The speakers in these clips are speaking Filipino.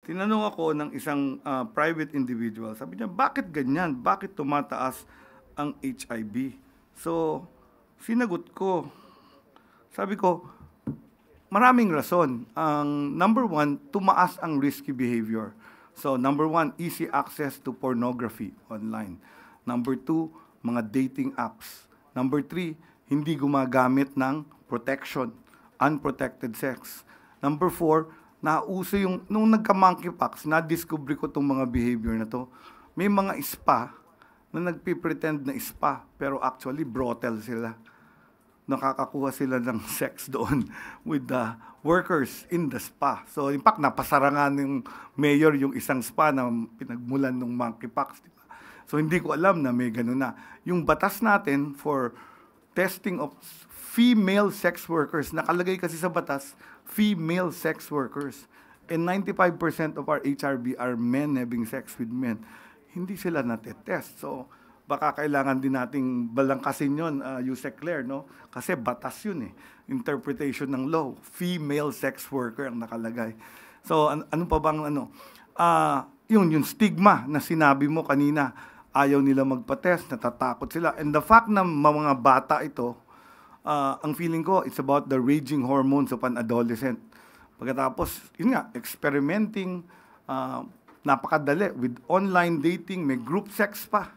Tinanong ako ng isang private individual. Sabi niya, bakit ganyan? Bakit tumataas ang HIV? So, sinagot ko. Sabi ko, maraming rason. Ang number one, tumaas ang risky behavior. So, number one, easy access to pornography online. Number two, mga dating apps. Number three, hindi gumagamit ng protection, unprotected sex. Number four, nauso yung, nung nagka-monkeypox, na-discover ko itong mga behavior na to. May mga spa na nagpipretend na spa, pero actually brothel sila. Nakakakuha sila ng sex doon with the workers in the spa. So in fact, napasarangan ng mayor yung isang spa na pinagmulan ng monkeypox. Diba? So hindi ko alam na may ganun na. Yung batas natin for testing of female sex workers, nakalagay kasi sa batas, female sex workers. And 95% of our HRB are men having sex with men. Hindi sila natetest. So, baka kailangan din nating balangkasin yun, Yusek Claire, no? Kasi batas yun eh. Interpretation ng law. Female sex worker ang nakalagay. So, ano pa bang ano? Yung stigma na sinabi mo kanina, ayaw nila magpa-test, natatakot sila. And the fact na mga bata ito, ang feeling ko, it's about the raging hormones of an adolescent. Pagkatapos, yun nga, experimenting, napakadali with online dating, may group sex pa,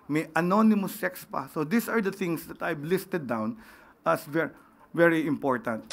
may anonymous sex pa. So these are the things that I've listed down as very, very important.